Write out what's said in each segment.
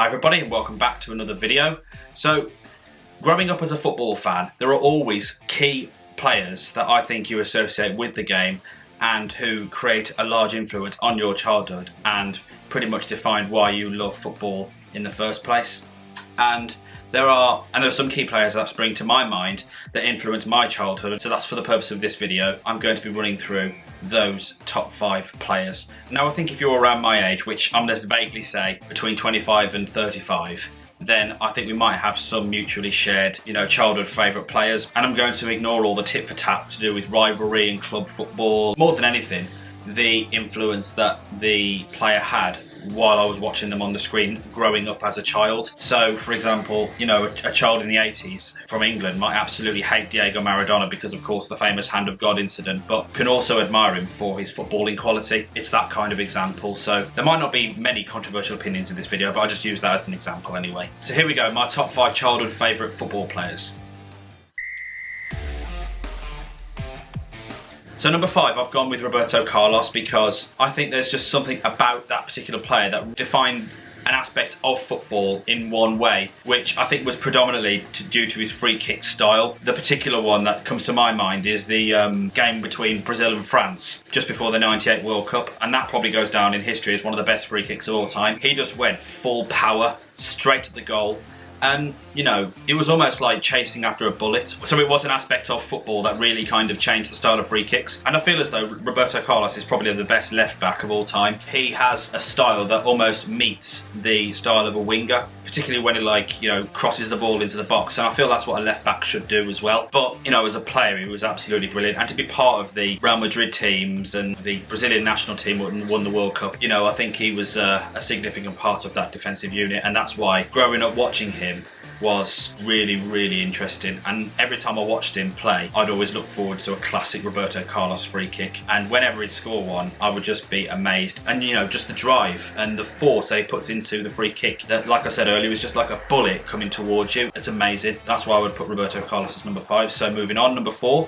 Hi everybody and welcome back to another video. So, growing up as a football fan, there are always key players that I think you associate with the game and who create a large influence on your childhood and pretty much define why you love football in the first place. And there are some key players that spring to my mind that influenced my childhood. So that's for the purpose of this video. I'm going to be running through those top 5 players. Now I think if you're around my age, which I'm going to vaguely say between 25 and 35, then I think we might have some mutually shared, childhood favourite players. And I'm going to ignore all the tit for tat to do with rivalry and club football. More than anything, the influence that the player had while I was watching them on the screen growing up as a child. So for example, a child in the 80s from England might absolutely hate Diego Maradona because of course the famous hand of God incident, but can also admire him for his footballing quality. It's that kind of example. So there might not be many controversial opinions in this video, but I just use that as an example anyway. So here we go, my top 5 childhood favourite football players. So number 5, I've gone with Roberto Carlos because I think there's just something about that particular player that defined an aspect of football in one way, which I think was predominantly due to his free kick style. The particular one that comes to my mind is the game between Brazil and France just before the '98 World Cup, and that probably goes down in history as one of the best free kicks of all time. He just went full power, straight to the goal. And, it was almost like chasing after a bullet. So it was an aspect of football that really kind of changed the style of free kicks. And I feel as though Roberto Carlos is probably the best left back of all time. He has a style that almost meets the style of a winger, particularly when he crosses the ball into the box. And I feel that's what a left back should do as well. But, as a player, he was absolutely brilliant. And to be part of the Real Madrid teams and the Brazilian national team that won the World Cup, I think he was a significant part of that defensive unit. And that's why growing up watching him was really, really interesting, and every time I watched him play, I'd always look forward to a classic Roberto Carlos free kick, and whenever he'd score one, I would just be amazed. And just the drive and the force that he puts into the free kick, that, like I said earlier, was just like a bullet coming towards you. It's amazing. That's why I would put Roberto Carlos as number 5. So moving on, number 4.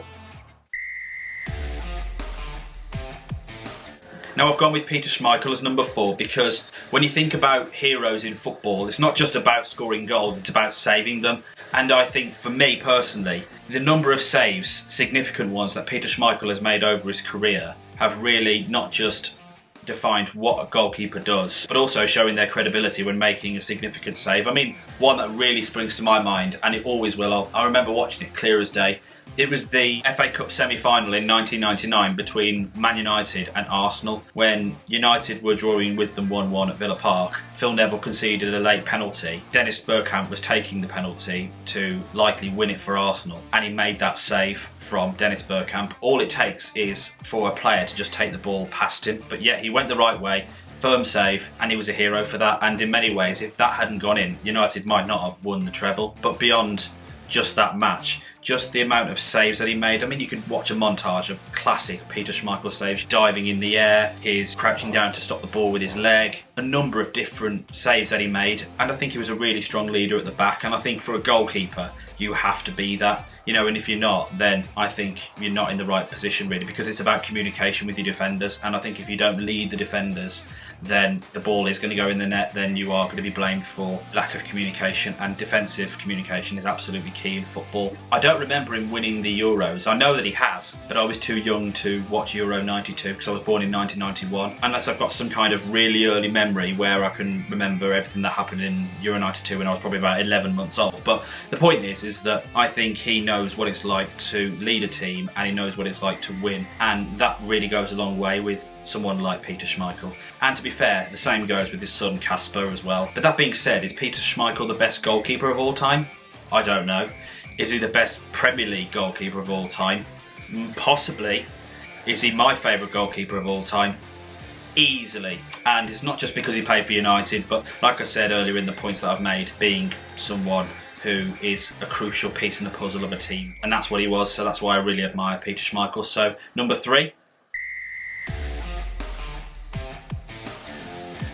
Now I've gone with Peter Schmeichel as number 4 because when you think about heroes in football, it's not just about scoring goals, it's about saving them. And I think for me personally, the number of saves, significant ones, that Peter Schmeichel has made over his career have really not just defined what a goalkeeper does, but also showing their credibility when making a significant save. I mean, one that really springs to my mind, and it always will, I remember watching it clear as day. It was the FA Cup semi-final in 1999 between Man United and Arsenal, when United were drawing with them 1-1 at Villa Park. Phil Neville conceded a late penalty. Dennis Bergkamp was taking the penalty to likely win it for Arsenal, and he made that save from Dennis Bergkamp. All it takes is for a player to just take the ball past him, but yet he went the right way, firm save, and he was a hero for that. And in many ways, if that hadn't gone in, United might not have won the treble. But beyond just that match, just the amount of saves that he made. I mean, you could watch a montage of classic Peter Schmeichel saves, diving in the air, his crouching down to stop the ball with his leg, a number of different saves that he made. And I think he was a really strong leader at the back. And I think for a goalkeeper, you have to be that. And if you're not, then I think you're not in the right position really, because it's about communication with your defenders. And I think if you don't lead the defenders, then the ball is going to go in the net, then you are going to be blamed for lack of communication, and defensive communication is absolutely key in football. I don't remember him winning the Euros. I know that he has, but I was too young to watch Euro 92 because I was born in 1991, unless I've got some kind of really early memory where I can remember everything that happened in Euro 92 when I was probably about 11 months old. But the point is that I think he knows what it's like to lead a team, and he knows what it's like to win, and that really goes a long way with someone like Peter Schmeichel. And to be fair, the same goes with his son Casper as well. But that being said, is Peter Schmeichel the best goalkeeper of all time? I don't know. Is he the best Premier League goalkeeper of all time? Possibly. Is he my favourite goalkeeper of all time? Easily. And it's not just because he played for United, but like I said earlier in the points that I've made, being someone who is a crucial piece in the puzzle of a team. And that's what he was, so that's why I really admire Peter Schmeichel. So, number 3.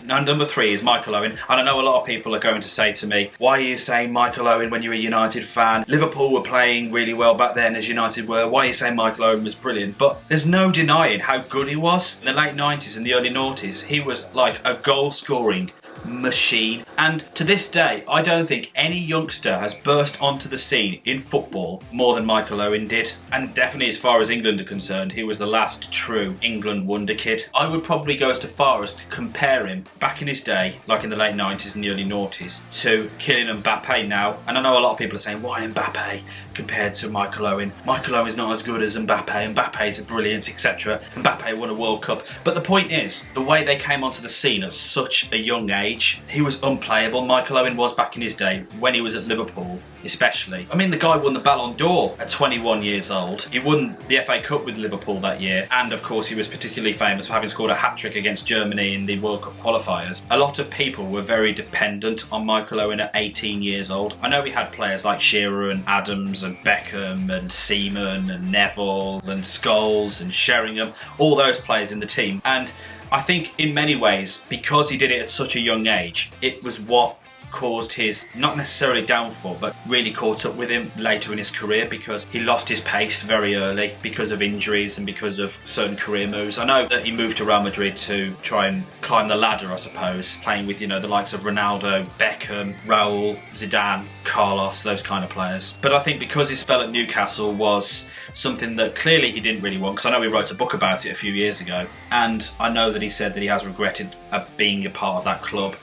Now, number 3 is Michael Owen. And I know a lot of people are going to say to me, why are you saying Michael Owen when you're a United fan? Liverpool were playing really well back then as United were. Why are you saying Michael Owen was brilliant? But there's no denying how good he was. In the late 90s and the early noughties, he was like a goal-scoring, machine. And to this day, I don't think any youngster has burst onto the scene in football more than Michael Owen did. And definitely as far as England are concerned, he was the last true England wonder kid. I would probably go as far as to compare him back in his day, like in the late 90s and the early noughties, to Kylian Mbappe now. And I know a lot of people are saying, why Mbappe compared to Michael Owen? Michael Owen's not as good as Mbappe. Mbappe's a brilliant, etc. Mbappe won a World Cup. But the point is, the way they came onto the scene at such a young age, he was unplayable. Michael Owen was back in his day, when he was at Liverpool especially. I mean, the guy won the Ballon d'Or at 21 years old. He won the FA Cup with Liverpool that year, and of course he was particularly famous for having scored a hat-trick against Germany in the World Cup qualifiers. A lot of people were very dependent on Michael Owen at 18 years old. I know we had players like Shearer and Adams and Beckham and Seaman and Neville and Scholes and Sheringham, all those players in the team. And I think in many ways, because he did it at such a young age, it was what caused his, not necessarily downfall, but really caught up with him later in his career, because he lost his pace very early because of injuries and because of certain career moves. I know that he moved to Real Madrid to try and climb the ladder, I suppose, playing with, you know, the likes of Ronaldo, Beckham, Raul, Zidane, Carlos, those kind of players. But I think because his spell at Newcastle was something that clearly he didn't really want, because I know he wrote a book about it a few years ago, and I know that he said that he has regretted being a part of that club.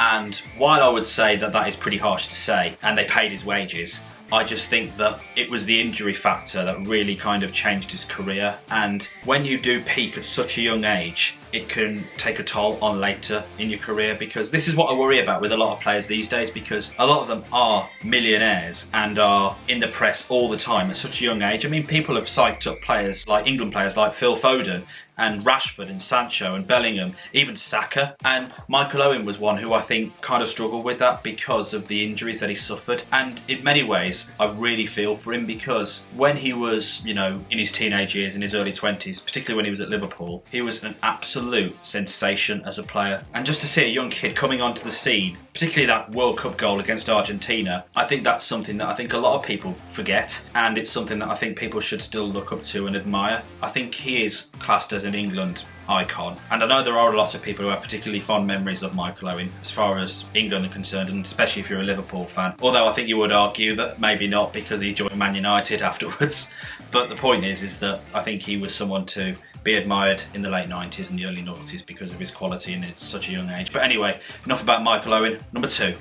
And while I would say that that is pretty harsh to say, and they paid his wages, I just think that it was the injury factor that really kind of changed his career. And when you do peak at such a young age, it can take a toll on later in your career, because this is what I worry about with a lot of players these days, because a lot of them are millionaires and are in the press all the time at such a young age. I mean, people have psyched up players like England players like Phil Foden and Rashford and Sancho and Bellingham, even Saka. And Michael Owen was one who I think kind of struggled with that because of the injuries that he suffered. And in many ways, I really feel for him, because when he was, you know, in his teenage years, in his early 20s, particularly when he was at Liverpool, he was an absolute sensation as a player. And just to see a young kid coming onto the scene, particularly that World Cup goal against Argentina, I think that's something that I think a lot of people forget, and it's something that I think people should still look up to and admire. I think he is classed as an England icon, and I know there are a lot of people who have particularly fond memories of Michael Owen as far as England are concerned, and especially if you're a Liverpool fan, although I think you would argue that maybe not, because he joined Man United afterwards. But the point is that I think he was someone to be admired in the late 90s and the early noughties because of his quality and at such a young age. But anyway, enough about Michael Owen. Number 2.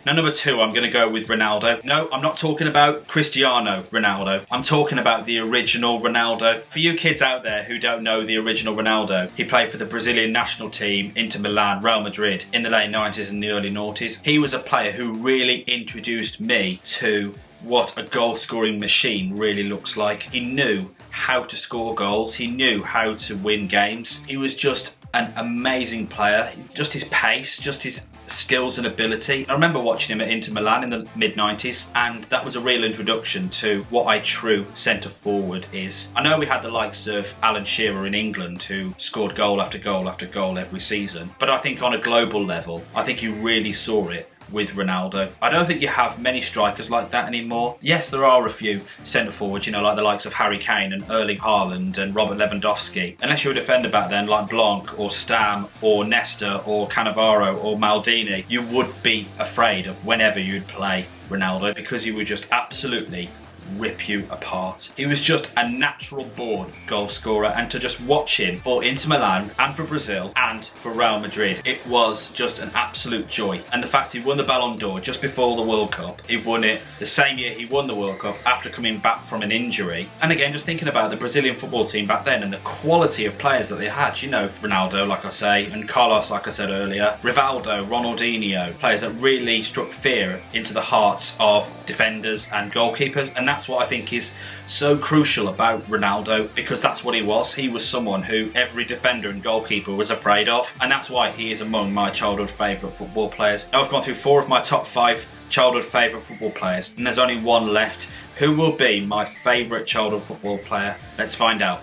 Now, number 2, I'm going to go with Ronaldo. No, I'm not talking about Cristiano Ronaldo. I'm talking about the original Ronaldo. For you kids out there who don't know the original Ronaldo, he played for the Brazilian national team, Inter Milan, Real Madrid in the late 90s and the early noughties. He was a player who really introduced me to what a goal-scoring machine really looks like. He knew how to score goals. He knew how to win games. He was just an amazing player. Just his pace, just his skills and ability. I remember watching him at Inter Milan in the mid-90s, and that was a real introduction to what a true centre-forward is. I know we had the likes of Alan Shearer in England, who scored goal after goal after goal every season, but I think on a global level, I think you really saw it with Ronaldo. I don't think you have many strikers like that anymore. Yes, there are a few centre forwards, you know, like the likes of Harry Kane and Erling Haaland and Robert Lewandowski. Unless you're a defender back then, like Blanc or Stam or Nesta or Cannavaro or Maldini, you would be afraid of whenever you'd play Ronaldo, because he would just absolutely rip you apart. He was just a natural born goal scorer, and to just watch him for Inter Milan and for Brazil and for Real Madrid, it was just an absolute joy. And the fact he won the Ballon d'Or just before the World Cup, he won it the same year he won the World Cup after coming back from an injury. And again, just thinking about the Brazilian football team back then and the quality of players that they had, you know, Ronaldo, like I say, and Carlos, like I said earlier, Rivaldo, Ronaldinho, players that really struck fear into the hearts of defenders and goalkeepers. And that's what I think is so crucial about Ronaldo, because that's what he was. He was someone who every defender and goalkeeper was afraid of, and that's why he is among my childhood favourite football players. Now, I've gone through 4 of my top 5 childhood favourite football players, and there's only one left. Who will be my favourite childhood football player? Let's find out.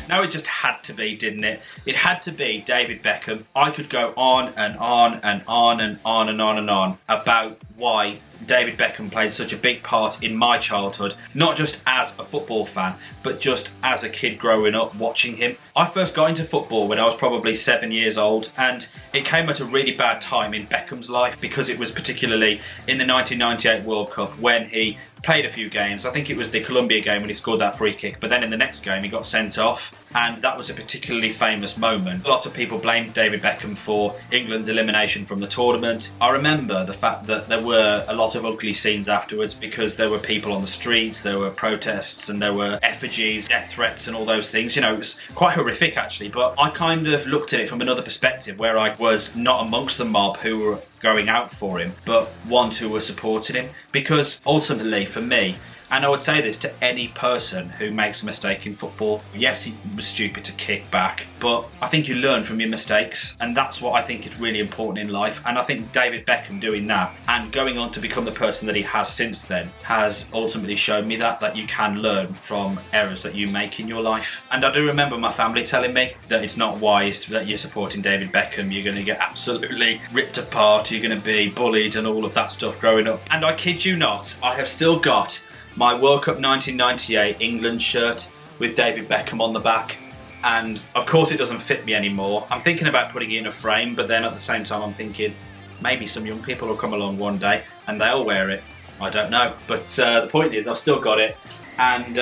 Now, it just had to be, didn't it? It had to be David Beckham. I could go on and on and on and on and on and on about why David Beckham played such a big part in my childhood, not just as a football fan, but just as a kid growing up watching him. I first got into football when I was probably 7 years old, and it came at a really bad time in Beckham's life, because it was particularly in the 1998 World Cup when he played a few games. I think it was the Colombia game when he scored that free kick, but then in the next game he got sent off, and that was a particularly famous moment. Lots of people blamed David Beckham for England's elimination from the tournament. I remember the fact that there were a lot of ugly scenes afterwards, because there were people on the streets, there were protests, and there were effigies, death threats and all those things. You know, it was quite horrific actually, but I kind of looked at it from another perspective, where I was not amongst the mob who were going out for him, but ones who were supporting him. Because ultimately for me, and I would say this to any person who makes a mistake in football, yes, he was stupid to kick back, but I think you learn from your mistakes, and that's what I think is really important in life. And I think David Beckham doing that and going on to become the person that he has since then has ultimately shown me that you can learn from errors that you make in your life. And I do remember my family telling me that it's not wise that you're supporting David Beckham, you're going to get absolutely ripped apart, you're going to be bullied and all of that stuff growing up. And I kid you not, I have still got my World Cup 1998 England shirt with David Beckham on the back, and of course it doesn't fit me anymore. I'm thinking about putting it in a frame, but then at the same time I'm thinking maybe some young people will come along one day and they'll wear it. I don't know, but the point is I've still got it, and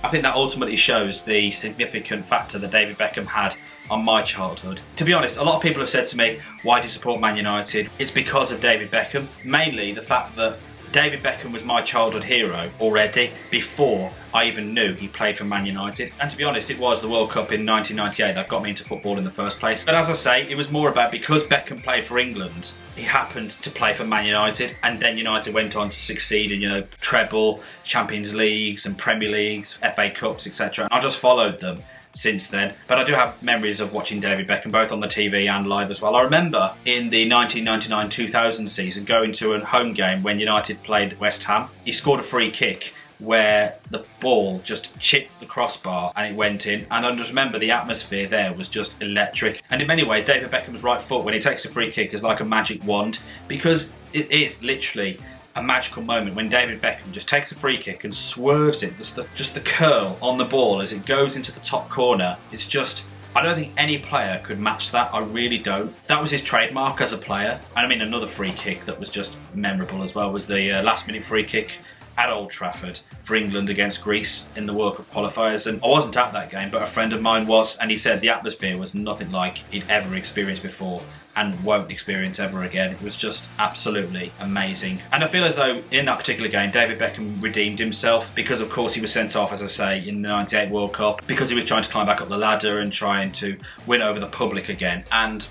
I think that ultimately shows the significant factor that David Beckham had on my childhood. To be honest, a lot of people have said to me, why do you support Man United? It's because of David Beckham. Mainly the fact that David Beckham was my childhood hero already before I even knew he played for Man United. And to be honest, it was the World Cup in 1998 that got me into football in the first place. But as I say, it was more about, because Beckham played for England, he happened to play for Man United, and then United went on to succeed in, you know, treble, Champions Leagues and Premier Leagues, FA Cups, etc. I just followed them since then. But I do have memories of watching David Beckham both on the TV and live as well. I remember in the 1999-2000 season going to a home game when United played West Ham. He scored a free kick where the ball just chipped the crossbar and it went in, and I just remember the atmosphere there was just electric. And in many ways David Beckham's right foot when he takes a free kick is like a magic wand, because it is literally a magical moment when David Beckham just takes a free kick and swerves it, just the curl on the ball as it goes into the top corner. It's just, I don't think any player could match that. I really don't. That was his trademark as a player. And I mean, another free kick that was just memorable as well was the last minute free kick at Old Trafford for England against Greece in the World Cup qualifiers. And I wasn't at that game, but a friend of mine was, and he said the atmosphere was nothing like he'd ever experienced before and won't experience ever again. It was just absolutely amazing. And I feel as though in that particular game David Beckham redeemed himself, because of course he was sent off, as I say, in the 98 World Cup, because he was trying to climb back up the ladder and trying to win over the public again. And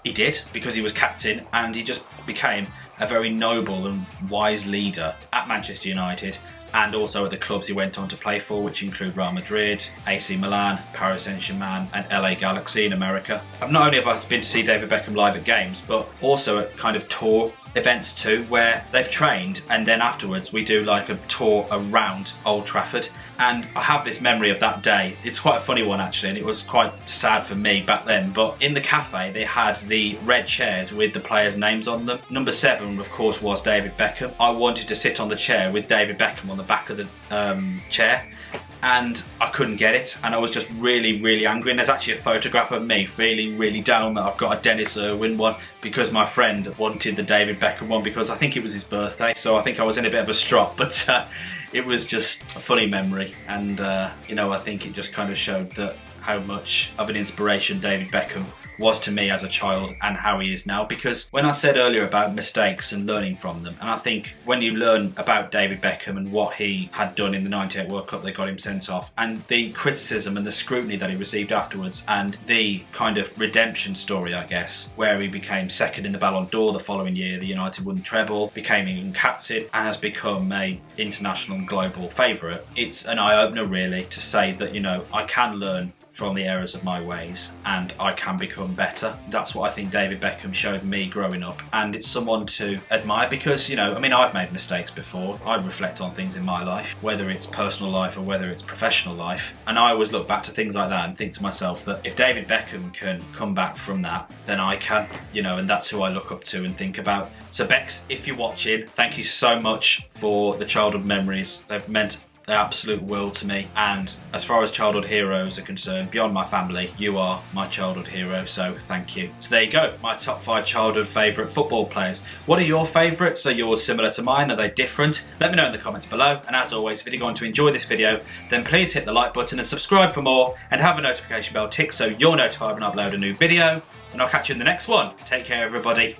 he did, because he was captain, and he just became a very noble and wise leader at Manchester United, and also at the clubs he went on to play for, which include Real Madrid, AC Milan, Paris Saint-Germain and LA Galaxy in America. Not only have I been to see David Beckham live at games, but also at kind of tour events too, where they've trained and then afterwards we do like a tour around Old Trafford. And I have this memory of that day. It's quite a funny one actually, and it was quite sad for me back then, but in the cafe they had the red chairs with the players' names on them. Number 7 of course was David Beckham. I wanted to sit on the chair with David Beckham on the back of the chair, and I couldn't get it, and I was just really angry. And there's actually a photograph of me feeling really down that I've got a Dennis Irwin one, because my friend wanted the David Beckham one because I think it was his birthday, so I think I was in a bit of a strop. But it was just a funny memory, and you know, I think it just kind of showed that how much of an inspiration David Beckham was to me as a child and how he is now. Because when I said earlier about mistakes and learning from them, and I think when you learn about David Beckham and what he had done in the 98 World Cup that got him sent off, and the criticism and the scrutiny that he received afterwards, and the kind of redemption story, I guess, where he became second in the Ballon d'Or the following year, the United won the treble, became England captain, and has become a international and global favourite. It's an eye-opener really to say that, you know, I can learn from the errors of my ways and I can become better. That's what I think David Beckham showed me growing up, and it's someone to admire because, you know, I mean, I've made mistakes before. I reflect on things in my life, whether it's personal life or whether it's professional life, and I always look back to things like that and think to myself that if David Beckham can come back from that, then I can, you know, and that's who I look up to and think about. So Bex, if you're watching, thank you so much for the childhood memories. They've meant the absolute world to me, and as far as childhood heroes are concerned, beyond my family, you are my childhood hero, so thank you. So there you go, my top 5 childhood favourite football players. What are your favourites? Are yours similar to mine? Are they different? Let me know in the comments below, and as always, if you're going to enjoy this video, then please hit the like button and subscribe for more, and have a notification bell tick so you're notified when I upload a new video, and I'll catch you in the next one. Take care everybody.